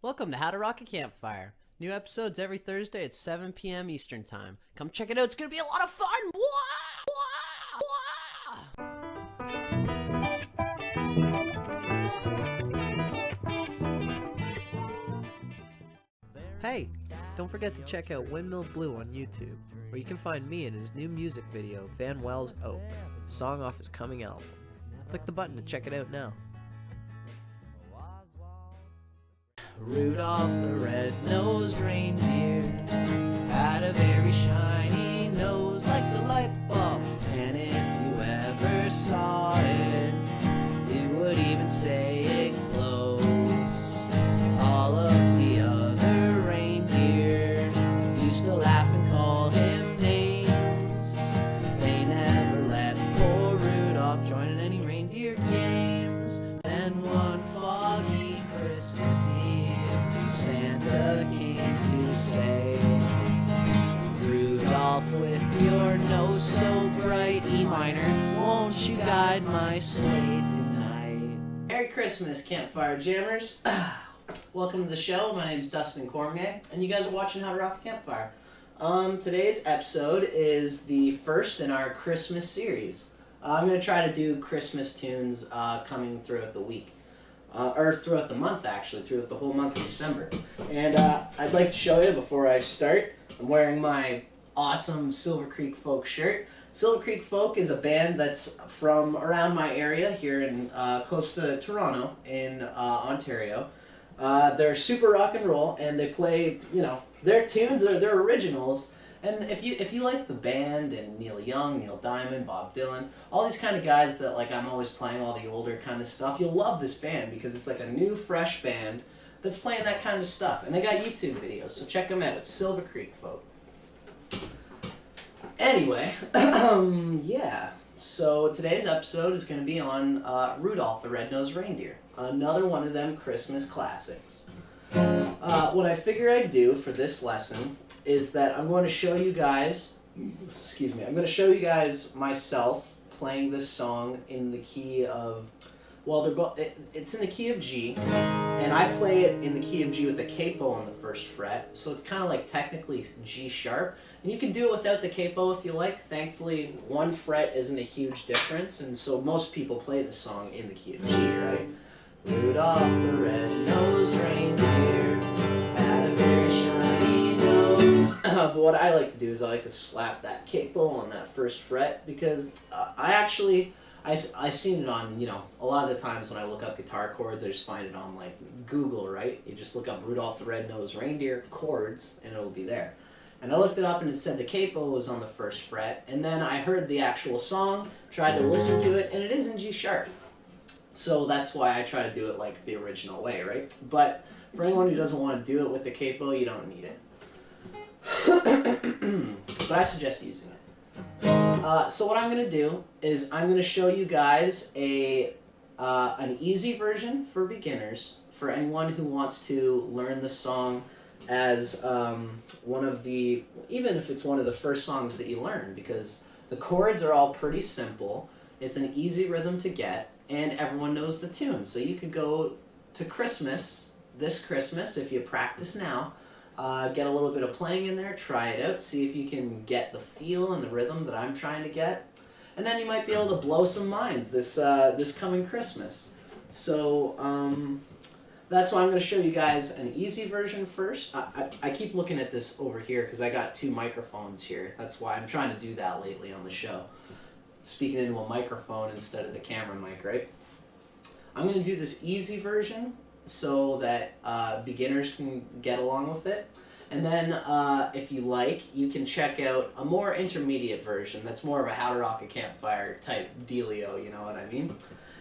Welcome to How to Rock a Campfire. New episodes every Thursday at 7 p.m. Eastern Time. Come check it out. It's going to be a lot of fun. Hey, don't forget to check out Windmill Blue on YouTube, where you can find me in his new music video, Van Wells Oak, song off his coming album. Click the button to check it out now. Rudolph the red-nosed reindeer had a very shiny nose like the light bulb, and if you ever saw it, you would even say it glows. All of the other reindeer used to laugh and call him names. They never let poor Rudolph join in any reindeer games. And one foggy Christmas Eve, Santa came to say, Rudolph, with your nose so bright, E minor, won't you guide my sleigh tonight? Merry Christmas, Campfire Jammers. Welcome to the show. My name's Dustin Cormier, and you guys are watching How to Rock a Campfire. Today's episode is the first in our Christmas series. I'm going to try to do Christmas tunes coming throughout the week. Or throughout the month, actually, throughout the whole month of December. And I'd like to show you before I start, I'm wearing my awesome Silver Creek Folk shirt. Silver Creek Folk is a band that's from around my area here in close to Toronto in Ontario. They're super rock and roll, and they play, their tunes, their originals. And if you like the band and Neil Young, Neil Diamond, Bob Dylan, all these kind of guys that I'm always playing all the older kind of stuff, you'll love this band because it's like a new, fresh band that's playing that kind of stuff. And they got YouTube videos, so check them out. It's Silver Creek Folk. Anyway, yeah. So today's episode is going to be on Rudolph the Red-Nosed Reindeer, another one of them Christmas classics. What I figure I'd do for this lesson is that I'm going to show you guys, I'm going to show you guys myself playing this song in the key of, it's in the key of G, and I play it in the key of G with a capo on the first fret, so it's kind of like technically G sharp, and you can do it without the capo if you like. Thankfully, one fret isn't a huge difference, and so most people play the song in the key of G, right? Rudolph the red-nosed reindeer had a very shiny nose. But what I like to do is I like to slap that capo on that first fret because I seen it on, a lot of the times when I look up guitar chords, I just find it on Google, right? You just look up Rudolph the Red-Nosed Reindeer chords and it'll be there. And I looked it up and it said the capo was on the first fret, and then I heard the actual song, tried to listen to it, and it is in G sharp. So that's why I try to do it the original way, right? But for anyone who doesn't want to do it with the capo, you don't need it. But I suggest using it. So what I'm going to do is I'm going to show you guys an easy version for beginners, for anyone who wants to learn the song as even if it's one of the first songs that you learn, because the chords are all pretty simple. It's an easy rhythm to get, and everyone knows the tune. So you could go to this Christmas, if you practice now, get a little bit of playing in there, try it out, see if you can get the feel and the rhythm that I'm trying to get. And then you might be able to blow some minds this coming Christmas. So that's why I'm going to show you guys an easy version first. I keep looking at this over here because I got two microphones here. That's why I'm trying to do that lately on the show. Speaking into a microphone instead of the camera mic, right? I'm going to do this easy version so that beginners can get along with it. And then if you like, you can check out a more intermediate version that's more of a How to Rock a Campfire type dealio, you know what I mean?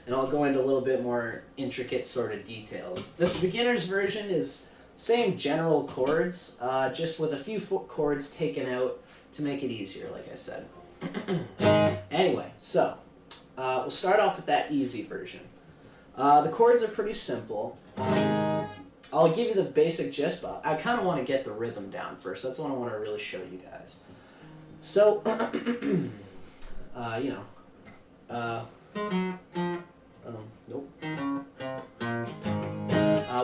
And I'll go into a little bit more intricate sort of details. This beginner's version is same general chords, just with a few chords taken out to make it easier, like I said. Anyway, so we'll start off with that easy version. The chords are pretty simple. I'll give you the basic gist, but I kind of want to get the rhythm down first. That's what I want to really show you guys. So, nope.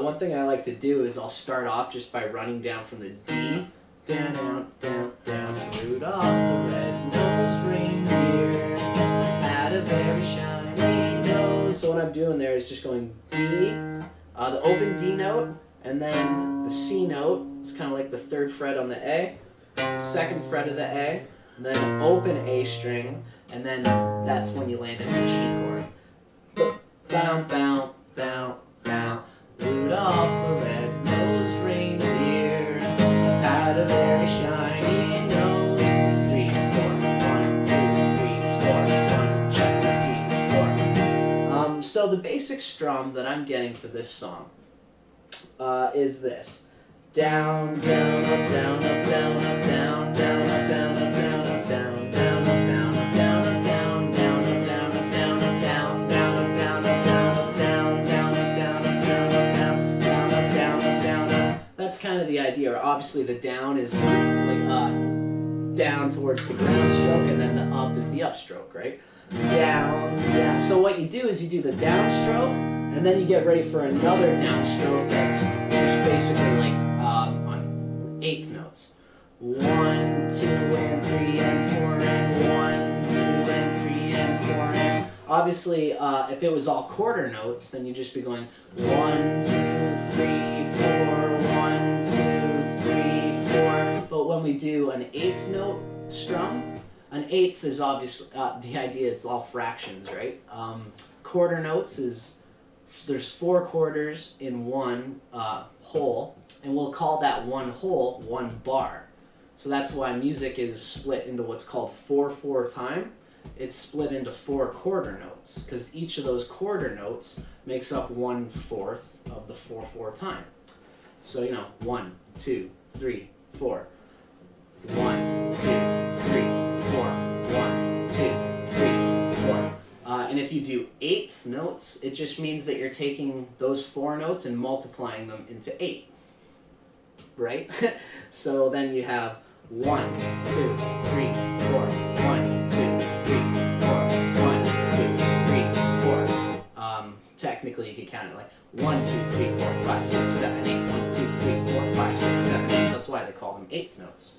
One thing I like to do is I'll start off just by running down from the D, down, down, down, down. Rudolph the red-nosed reindeer had a very shiny nose. So what I'm doing there is just going D, the open D note, and then the C note. It's kind of like the third fret on the A, second fret of the A, and then open A string, and then that's when you land in the G chord. Bow, bow, bow, bow. Rudolph the red-nosed reindeer had a very shiny nose. 3, 4, 1, 2, 3, 4, 1, check, 3, 4. So the basic strum that I'm getting for this song is this. Down, down, up, down, up, down, up, down, down, up, down, up, down, up, down, down, up, down, up, down, up, down, down, up, down, up, down, up, down, down, up, down, up, down, up, down, down, up, down, up, down, up, down, down, up, down, up, down, up. That's kind of the idea. Obviously, the down is like down towards the ground stroke, and then the up is the upstroke, right? Down, yeah. So what you do is you do the downstroke, and then you get ready for another downstroke that's just basically like on eighth notes. 1, 2, and 3, and 4, and 1, 2, and 3, and 4, and. Obviously, if it was all quarter notes, then you'd just be going 1, 2, 3, 4, 1, 2, 3, 4. But when we do an eighth note strum, an eighth is obviously the idea. It's all fractions, right? Quarter notes is there's 4 quarters in one whole, and we'll call that one whole 1 bar. So that's why music is split into what's called 4/4 time. It's split into 4 quarter notes because each of those quarter notes makes up 1/4 of the 4/4 time. So 1, 2, 3, 4. 1, 2, 3, 4. 1, 2, 3, 4. And if you do eighth notes, it just means that you're taking those 4 notes and multiplying them into 8. Right? So then you have 1, 2, 3, 4. 1, 2, 3, 4. 1, 2, 3, 4. Technically, you could count it like 1, 2, 3, 4, 5, 6, 7, 8. 1, 2, 3, 4, 5, 6, 7, 8. That's why they call them eighth notes.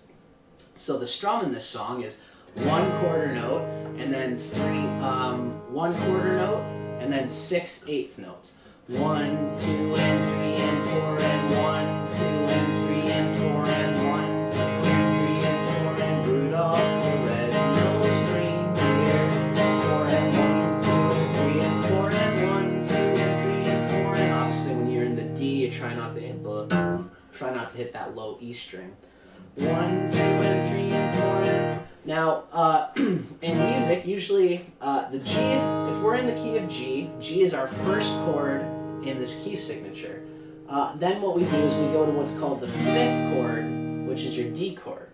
So the strum in this song is 1 quarter note, and then 1 quarter note, and then 6 eighth notes. 1, 2, and 3, and 4, and 1, 2, and 3, and 4, and 1, 2, and 3, and 4, and Rudolph the red-nosed reindeer. 4 and 1, 2, and 3, and 4, and 1, 2, and 3, and 4, and obviously when you're in the D, you try not to hit that low E string. 1, 2, and 3, and 4, and. Now, in music, usually the G, if we're in the key of G, G is our first chord in this key signature. Then what we do is we go to what's called the 5th chord, which is your D chord,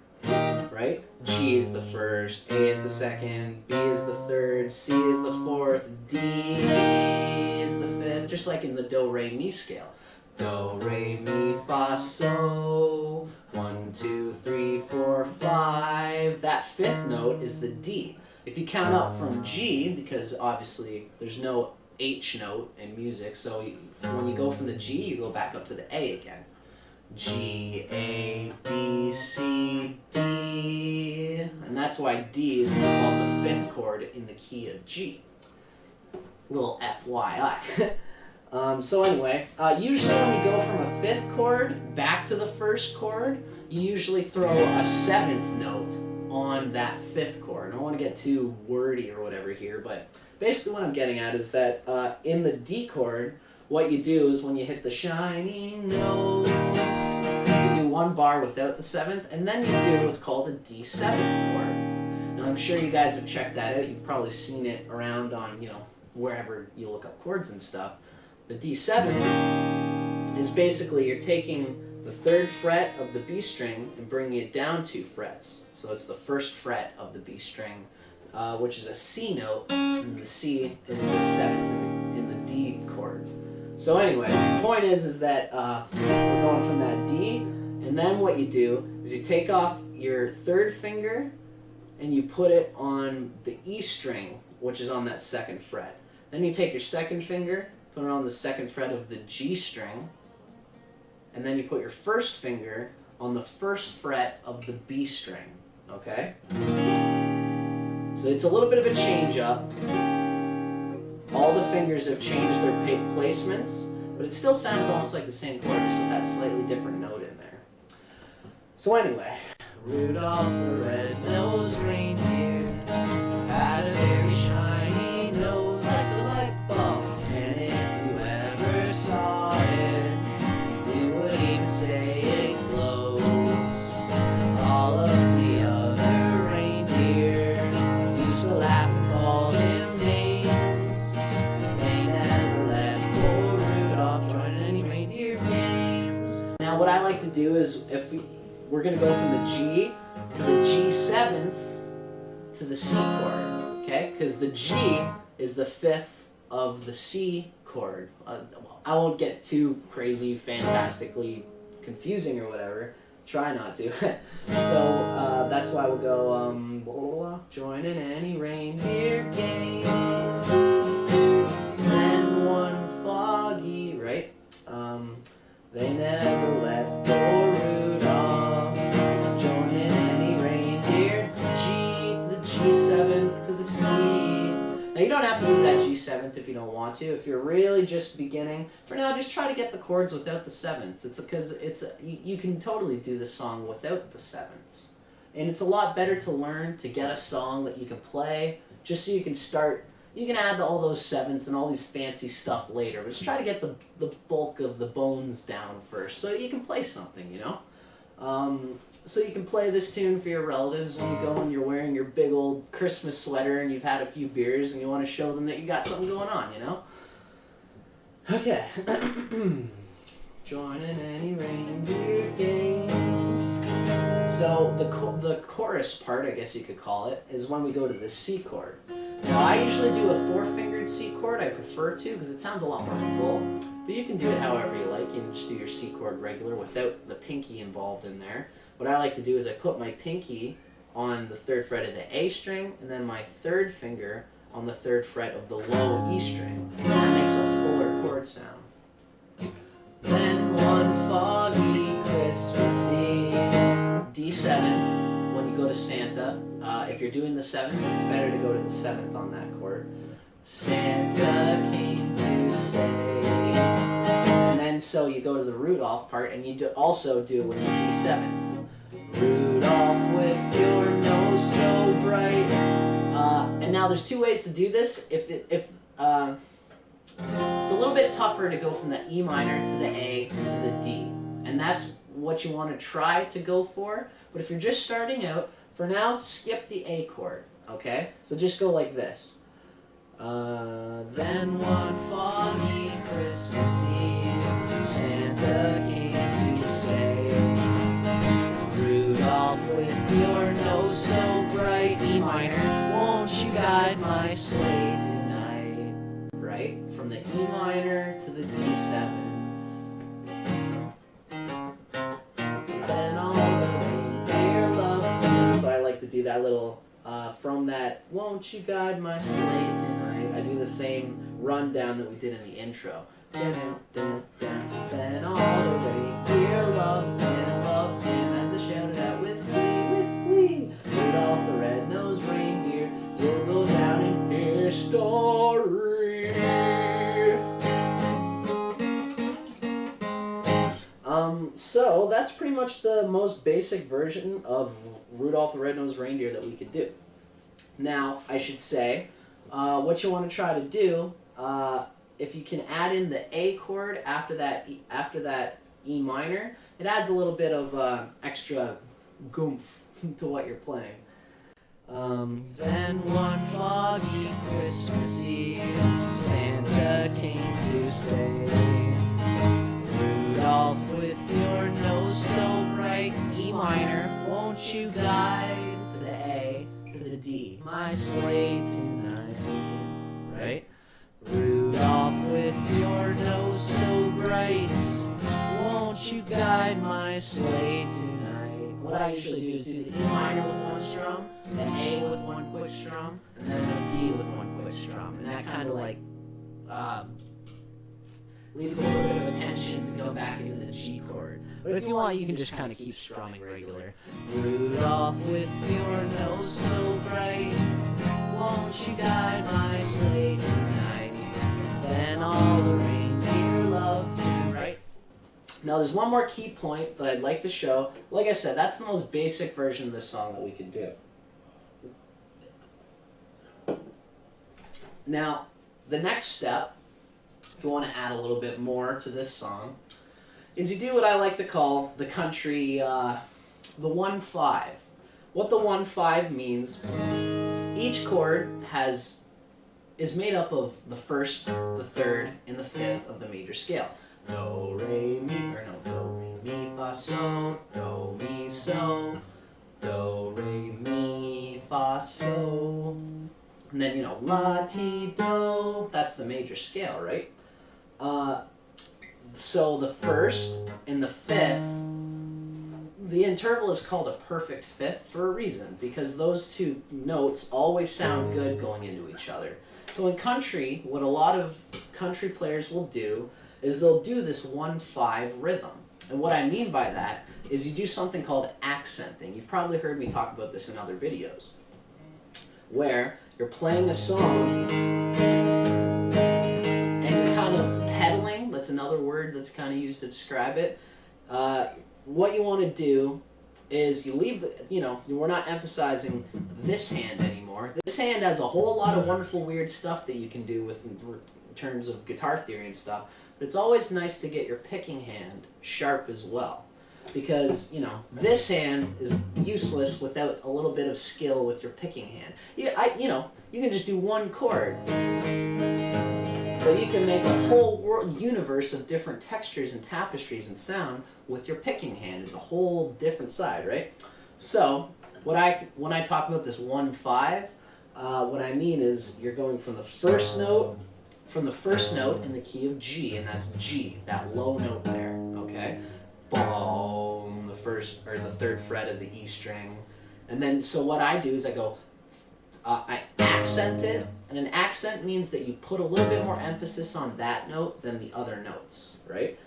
right? G is the first, A is the second, B is the third, C is the 4th, D is the 5th, just like in the Do, Re, Mi scale. Do, Re, Mi, Fa, So. 1, 2, 3, 4, 5. That 5th note is the D. If you count up from G, because obviously there's no H note in music, so when you go from the G, you go back up to the A again. G, A, B, C, D. And that's why D is called the 5th chord in the key of G. Little FYI. So anyway, usually when we go from a 5th chord back to the 1st chord, you usually throw a 7th note on that 5th chord. I don't want to get too wordy or whatever here, but basically what I'm getting at is that in the D chord, what you do is when you hit the shining nose, you do 1 bar without the 7th, and then you do what's called a D7th chord. Now I'm sure you guys have checked that out. You've probably seen it around on, wherever you look up chords and stuff. The D7 is basically you're taking the 3rd fret of the B string and bringing it down 2 frets. So it's the 1st fret of the B string, which is a C note, and the C is the 7th in the D chord. So anyway, the point is that we're going from that D, and then what you do is you take off your 3rd finger and you put it on the E string, which is on that 2nd fret. Then you take your 2nd finger, put it on the 2nd fret of the G string, and then you put your first finger on the first fret of the B string, okay? So it's a little bit of a change up. All the fingers have changed their placements, but it still sounds almost like the same chord, just with that slightly different note in there. So anyway, Rudolph the red-nosed reindeer had a very shiny nose like a light bulb, and if you ever saw it, you would even say it glows. All of the other reindeer used to laugh and call him names. They never let poor Rudolph join any reindeer games. Now what I like to do is, if we're going to go from the G to the G7th to the C chord, okay? Because the G is the 5th of the C chord. I won't get too crazy, fantastically confusing or whatever. Try not to. So that's why we'll go, join in any reindeer game. Then one foggy, right? They never let poor Rudolph join in any reindeer. G to the G7th to the C. Now you don't have to do that G7th if you don't want to. If you're really just beginning, for now just try to get the chords without the 7ths. It's because you can totally do the song without the 7ths. And it's a lot better to learn to get a song that you can play, just so you can start. You can add all those 7ths and all these fancy stuff later, but just try to get the bulk of the bones down first so you can play something, you know? So you can play this tune for your relatives when you go and you're wearing your big old Christmas sweater and you've had a few beers and you want to show them that you got something going on, you know? Okay. Join in any reindeer games. So the chorus part, I guess you could call it, is when we go to the C chord. Now I usually do a 4-fingered C chord. I prefer to because it sounds a lot more full. But you can do it however you like. You can just do your C chord regular without the pinky involved in there. What I like to do is I put my pinky on the 3rd fret of the A string and then my 3rd finger on the 3rd fret of the low E string. And that makes a fuller chord sound. Then one foggy Christmas Eve, D7th, when you go to Santa. If you're doing the 7ths, it's better to go to the 7th on that chord. Santa came to say. And then so you go to the Rudolph part, and you also do it with the D7th. Rudolph with your nose so bright. And now there's 2 ways to do this. It's a little bit tougher to go from the E minor to the A to the D. And that's what you want to try to go for. But if you're just starting out, for now, skip the A chord, okay? So just go like this. Then one foggy Christmas Eve, Santa came to say, Rudolph with your nose so bright, E minor, won't you guide my sleigh tonight? Right? From the E minor to the D7. Then all the reindeer loved him. So I like to do that little, from that, won't you guide my sleigh tonight? I do the same rundown that we did in the intro. Then all the reindeer loved him, as they shouted out with glee. Rudolph the red-nosed reindeer, you'll go down in history. So that's pretty much the most basic version of Rudolph the Red-Nosed Reindeer that we could do. Now, I should say, what you want to try to do, if you can add in the A chord after that E minor, it adds a little bit of extra goomph to what you're playing. Then one foggy Christmas Eve, Santa came to say, Rudolph with your nose so bright, E minor, won't you guide to the A, to the D, my sleigh tonight, right? Rudolph with your nose so bright, won't you guide my sleigh tonight? What I usually do is do the E minor with one strum, the A with one quick strum, and then the D with one quick strum, and that kind of like leaves a little bit of attention to go back into the G chord. But if you want, you can just kind of keep strumming regular. Rudolph, with your nose so bright, won't you guide my sleigh tonight? Then all the reindeer loved you, right? Now there's one more key point that I'd like to show. Like I said, that's the most basic version of this song that we could do. Now, the next step, if you want to add a little bit more to this song, is you do what I like to call the country, the 1-5. What the 1-5 means, each chord is made up of the first, the third, and the fifth of the major scale. Do, re, mi, or no, do, re, mi, fa, so, do, mi, so, do, re, mi, fa, so. And then, you know, la, ti, do, that's the major scale, right? So the first and the fifth, the interval is called a perfect fifth for a reason, because those two notes always sound good going into each other. So in country, what a lot of country players will do is they'll do this 1-5 rhythm. And what I mean by that is you do something called accenting. You've probably heard me talk about this in other videos, where you're playing a song and you're kind of pedaling. That's another word that's kind of used to describe it. What you want to do is you leave the, you know, we're not emphasizing this hand anymore. This hand has a whole lot of wonderful weird stuff that you can do with in terms of guitar theory and stuff. But it's always nice to get your picking hand sharp as well. Because, you know, this hand is useless without a little bit of skill with your picking hand. You know, you can just do one chord, but you can make a whole universe of different textures and tapestries and sound with your picking hand. It's a whole different side, right? So, when I talk about this 1-5, what I mean is you're going from the first note in the key of G, and that's G, that low note there, okay? Boom, the first or the third fret of the E string, and then so what I do is I go, I accent it, and an accent means that you put a little bit more emphasis on that note than the other notes, right?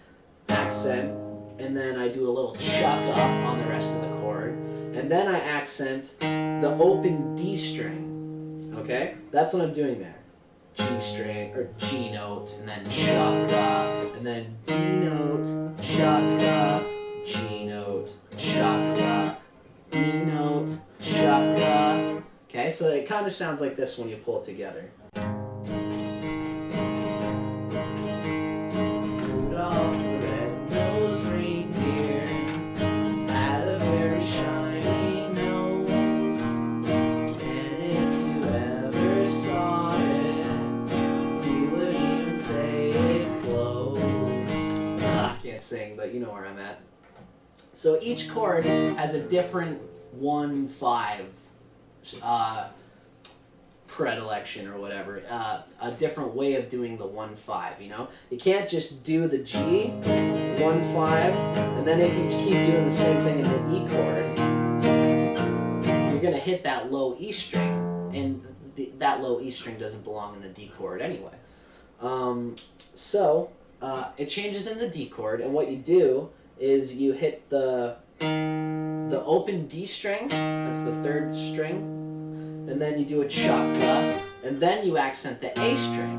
Accent, and then I do a little chuck up on the rest of the chord, and then I accent the open D string, okay? That's what I'm doing there. G string, or G note, and then chuck up, and then D note, chuck up, G note, chuck up, D note, chuck up. Okay, so it kind of sounds like this when you pull it together. Rudolph the red-nosed reindeer had a very shiny nose, and if you ever saw it, you would even say it glows. I can't sing, but you know where I'm at. So each chord has a different 1-5 predilection or whatever, a different way of doing the 1-5, you know? You can't just do the G, 1-5, and then if you keep doing the same thing in the E chord, you're gonna hit that low E string, and that low E string doesn't belong in the D chord anyway. So it changes in the D chord, and what you do is you hit the open D string, that's the third string, and then you do a chaka, and then you accent the A string,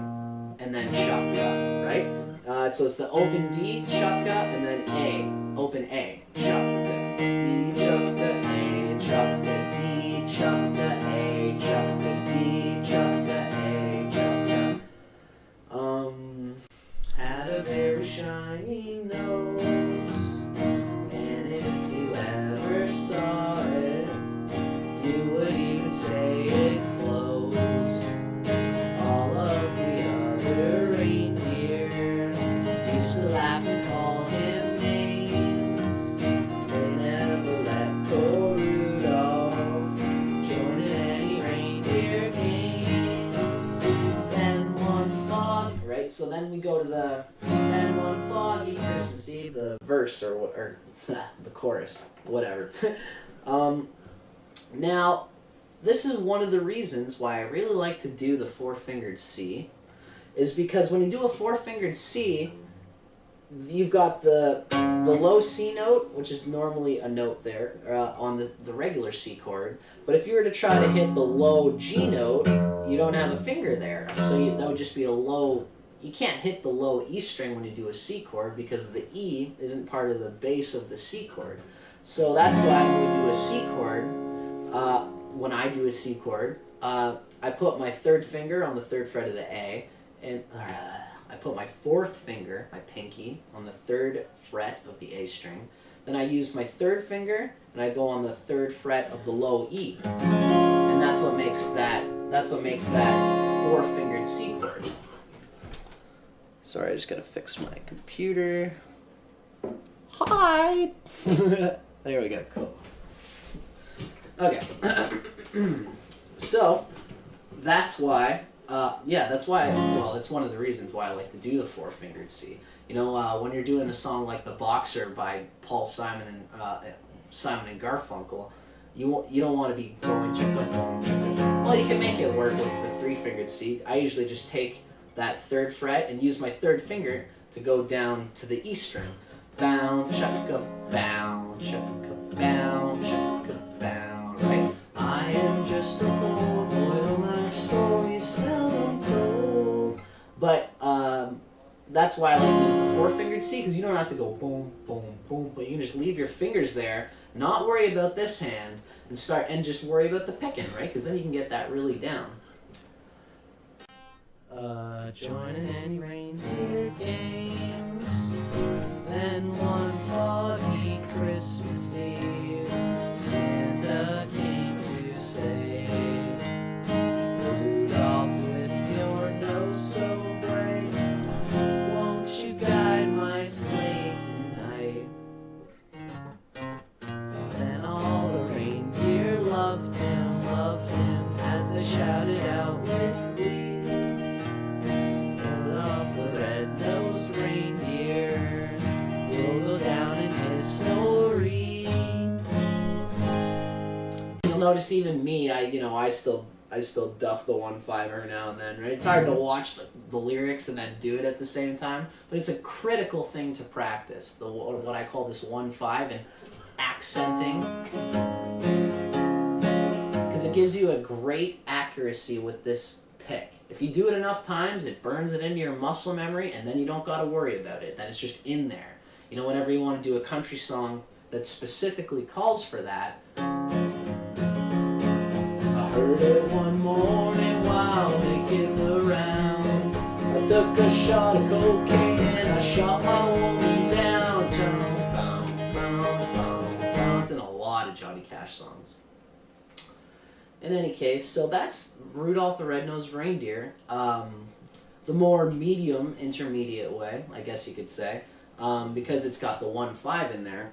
and then chaka, right? So it's the open D, chaka, and then A, open A, chaka, D, chaka, A, chaka, D, chaka, A, chaka, D, chaka, A, chaka. Had a very shiny nose, and if you ever saw it, you would even say it glows. All of the other reindeer used to laugh and call him names. They never let poor Rudolph join in any reindeer games. Then one fog, right? So then we go to the then one foggy Christmas Eve, the verse or the chorus, whatever. Now, this is one of the reasons why I really like to do the 4-fingered C, is because when you do a 4-fingered C, you've got the low C note, which is normally a note there on the regular C chord. But if you were to try to hit the low G note, you don't have a finger there. So that would just be a low. You can't hit the low E string when you do a C chord because the E isn't part of the bass of the C chord. So that's why when we do a C chord, when I do a C chord, I put my third finger on the third fret of the A, and I put my fourth finger, my pinky, on the third fret of the A string. Then I use my third finger and I go on the third fret of the low E, and that's what makes that four-fingered C chord. Sorry, I just gotta fix my computer. Hi. There we go. Cool. Okay. So that's why. That's why. Well, that's one of the reasons why I like to do the four-fingered C. You know, when you're doing a song like "The Boxer" by Paul Simon and Garfunkel, you don't want to be going chicka. Well, you can make it work with the three-fingered C. I usually just take that third fret and use my third finger to go down to the E string. Bound, chicka, bound, chicka, bound, chicka, bound. Right? I am just a poor boy, my story seldom told. But that's why I like to use the four-fingered C, because you don't have to go boom, boom, boom, but you can just leave your fingers there, not worry about this hand, and just worry about the picking, right? Because then you can get that really down. Joining any reindeer games, then one foggy Christmas Eve, Santa came to say, Rudolph, with your nose so bright, won't you guide my sleigh tonight? Then all the reindeer loved him as they shouted out with glee. Rudolph the red-nosed reindeer will go down in history. You'll notice even me, I still duff the 1-5 every now and then, right? It's hard to watch the lyrics and then do it at the same time, but it's a critical thing to practice, what I call this 1-5 and accenting, because it gives you a great accuracy with this pick. If you do it enough times, it burns it into your muscle memory, and then you don't got to worry about it. Then it's just in there. You know, whenever you want to do a country song that specifically calls for that, I heard it one morning while making the rounds. I took a shot of cocaine and I shot my woman down. It's in a lot of Johnny Cash songs. In any case, so that's Rudolph the Red-Nosed Reindeer. The more medium, intermediate way, I guess you could say, because it's got the 1-5 in there.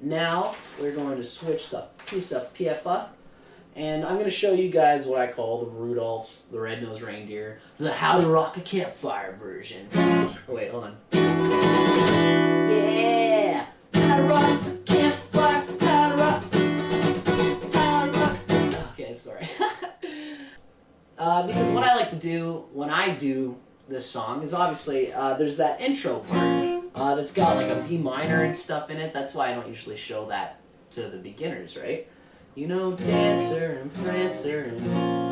Now, we're going to switch the piece of paper, and I'm going to show you guys what I call the Rudolph the Red-Nosed Reindeer, the How to Rock a Campfire version. Oh, wait, hold on. Yeah! How to rock a campfire, how to rock. Okay, sorry. Because what I like to do when I do this song is obviously there's that intro part that's got like a B minor and stuff in it. That's why I don't usually show that to the beginners, right? You know, Dancer and Prancer and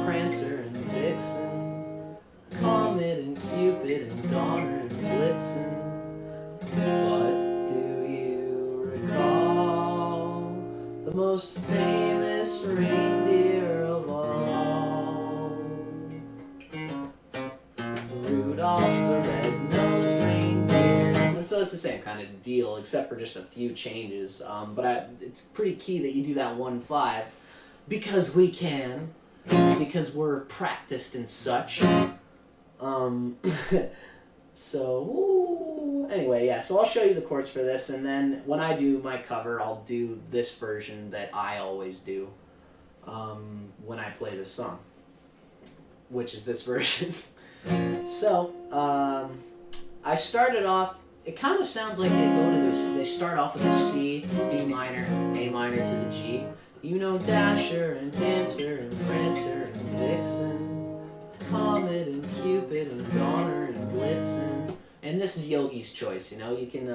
Prancer and Vixen, Comet and Cupid and Donner and Blitzen. What do you recall? The most famous reindeer of all. Rudolph the Red-Nosed Reindeer. And so it's the same kind of deal, except for just a few changes. But it's pretty key that you do that 1-5 because we can, because we're practiced and such. So anyway, yeah. So I'll show you the chords for this, and then when I do my cover, I'll do this version that I always do when I play this song, which is this version. So I started off. It kind of sounds like they start off with a C, B minor, A minor to the G. You know, Dasher and Dancer and Prancer and Vixen, Comet and Cupid and Donner and Blitzen. And this is Yogi's choice, you know. You can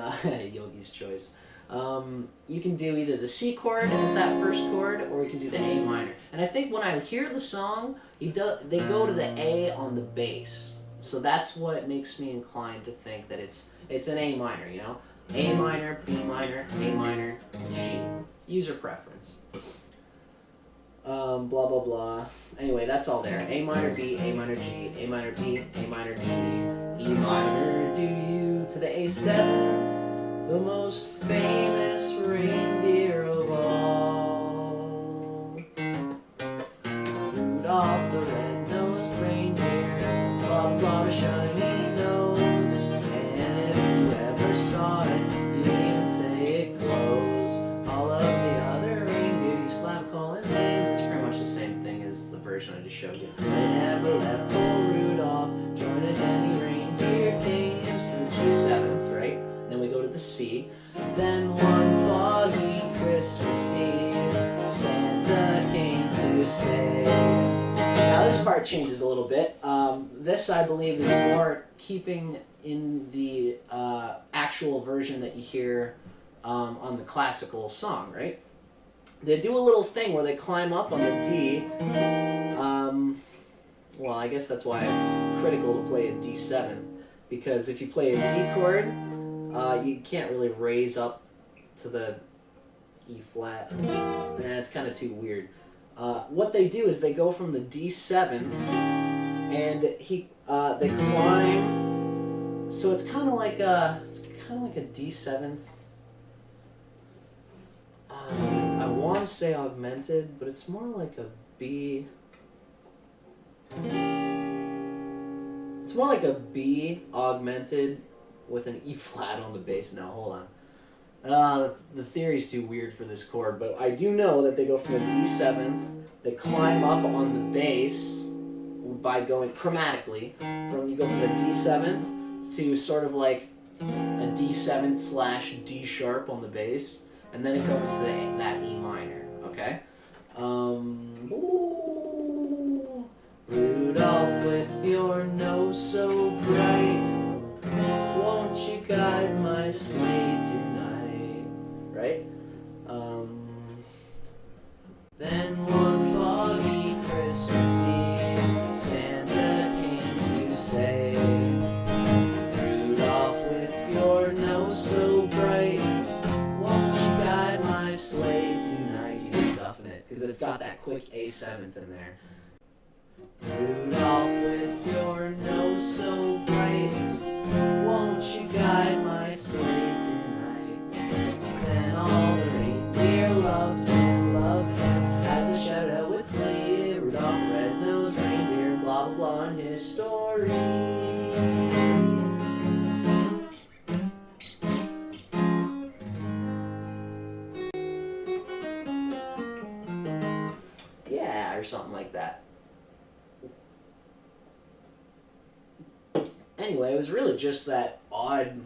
Yogi's choice. You can do either the C chord and it's that first chord, or you can do the A minor. And I think when I hear the song, they go to the A on the bass. So that's what makes me inclined to think that it's an A minor, you know? A minor, B minor, A minor, G. User preference. Blah, blah, blah. Anyway, that's all there. A minor, B, A minor, G, A minor, B, A minor, G, E minor, do you to the A7, the most famous reindeer of all. Rudolph the red-nosed reindeer, blah, blah, shiny nose, and if you ever saw it, you'd even say it closed. All of the other reindeer you slap calling names. It's pretty much the same thing as the version I just showed you. They never let poor Rudolph join in any reindeer games to the G7th, right? Then we go to the C. Then one foggy Christmas Eve, Santa came to say. Now this part changes a little bit. This, I believe, is more keeping in the actual version that you hear on the classical song, right? They do a little thing where they climb up on the D. Well, I guess that's why it's critical to play a D7, because if you play a D chord, you can't really raise up to the E flat. It's kind of too weird. What they do is they go from the D7 and they climb. So it's kind of like a D7th. I want to say augmented, but it's more like a B. It's more like a B augmented with an E flat on the bass. Now hold on. The theory's too weird for this chord, but I do know that they go from the D7th, they climb up on the bass by going chromatically. You go from the D7th to sort of like a D7 / D sharp on the bass, and then it goes to that E minor. Okay. Rudolph, with your nose so bright, won't you guide my sleigh tonight? Right? Then one foggy Christmas Eve, Santa came to say, Rudolph, with your nose so bright, won't you guide my sleigh tonight? You keep duffing it, because it's got that quick A7th in there. Rudolph, with your nose so bright, won't you guide my sleigh tonight? Then all the reindeer loved him, as they shouted out with glee, Rudolph, red-nosed reindeer, blah, blah, blah, in his story. Yeah, or something like that. Anyway, it was really just that odd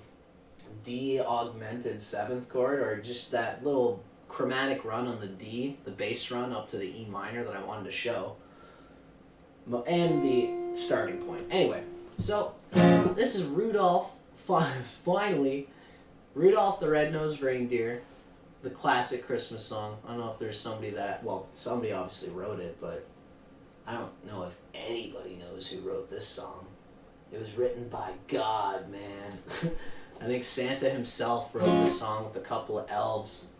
D augmented 7th chord, or just that little chromatic run on the D, the bass run up to the E minor that I wanted to show, and the starting point. Anyway, so this is Rudolph, finally, Rudolph the Red-Nosed Reindeer, the classic Christmas song. I don't know if there's somebody somebody obviously wrote it, but I don't know if anybody knows who wrote this song. It was written by God, man. I think Santa himself wrote this song with a couple of elves.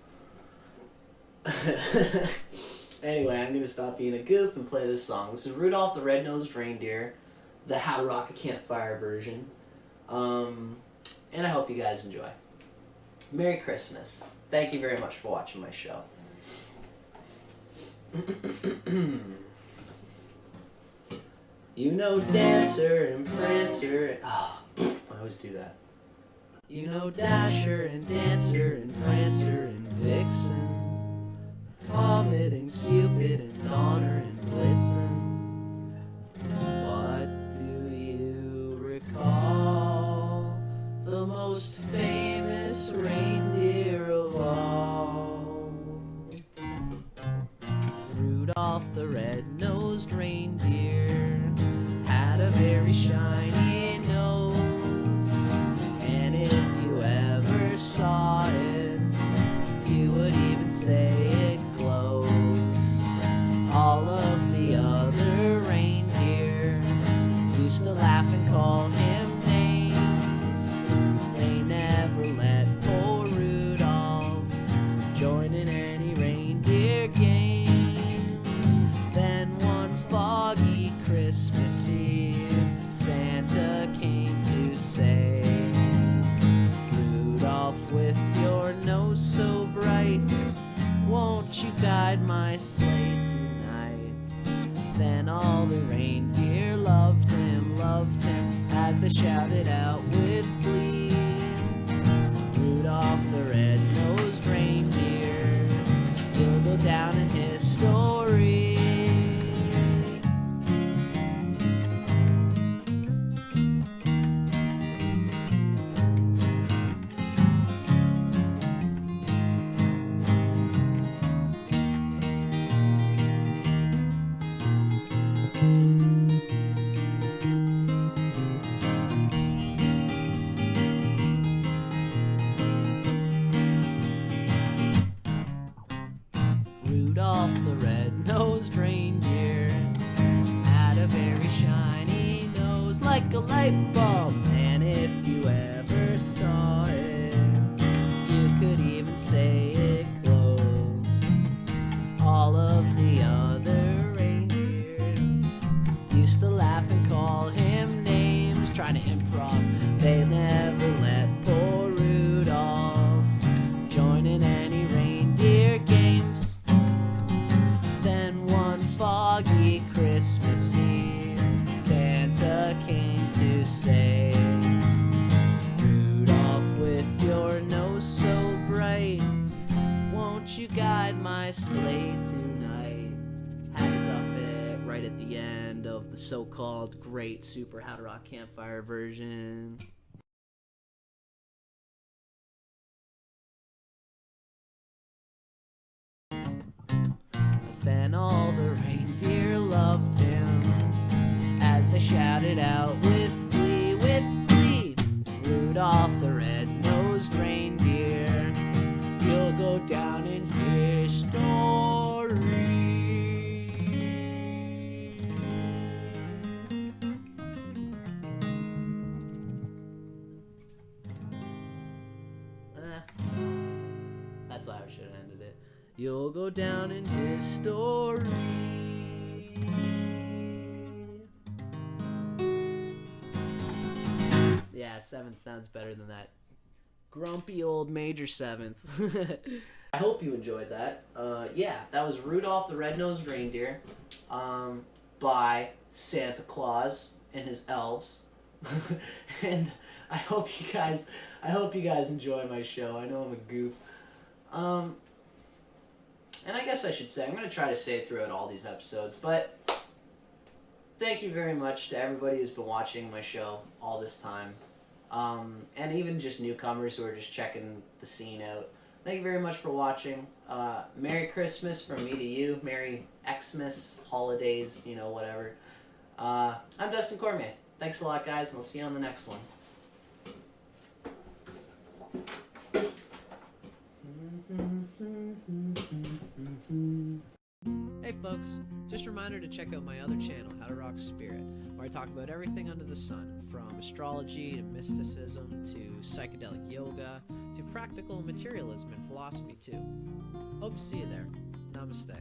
Anyway, I'm going to stop being a goof and play this song. This is Rudolph the Red-Nosed Reindeer, the How to Rock a Campfire version. And I hope you guys enjoy. Merry Christmas. Thank you very much for watching my show. You know Dancer and Prancer. Oh, I always do that. You know Dasher and Dancer and Prancer and Vixen, Comet and Cupid and Donner and Blitzen. But do you recall the most famous reindeer of all? Rudolph the red-nosed reindeer had a very shiny nose, call him names. They never let poor Rudolph join in any reindeer games. Then one foggy Christmas Eve, Santa came to say, Rudolph, with your nose so bright, won't you guide my sleigh tonight? Then all the reindeer loved him, as they shouted out with glee, Rudolph the red-nosed reindeer, you'll go down in history. Rudolph the red-nosed reindeer had a very shiny nose, like a light bulb, and if you ever saw it, you could even say it glowed. All of the other reindeer used to laugh and call him names, trying to improv. They never let poor Rudolph join in any reindeer games. Then one foggy Christmas Eve, Santa came to say, Rudolph, with your nose so bright, won't you guide my sleigh tonight? Had to duff it right at the end of the so-called great Super How to Rock Campfire version. Then all the reindeer loved him, as they shouted out with glee, Rudolph the red-nosed reindeer, you'll go down in history. That's how I should have ended it. You'll go down in history. Yeah, 7th sounds better than that grumpy old major 7th. I hope you enjoyed that. Yeah, that was Rudolph the Red-Nosed Reindeer by Santa Claus and his elves. And I hope you guys enjoy my show. I know I'm a goof. And I guess I should say, I'm going to try to say it throughout all these episodes, but thank you very much to everybody who's been watching my show all this time. And even just newcomers who are just checking the scene out. Thank you very much for watching. Merry Christmas from me to you. Merry Xmas, holidays, you know, whatever. I'm Dustin Cormier. Thanks a lot, guys, and I'll see you on the next one. Hey folks, just a reminder to check out my other channel, How to Rock Spirit, where I talk about everything under the sun, from astrology to mysticism to psychedelic yoga to practical materialism and philosophy too. Hope to see you there. Namaste.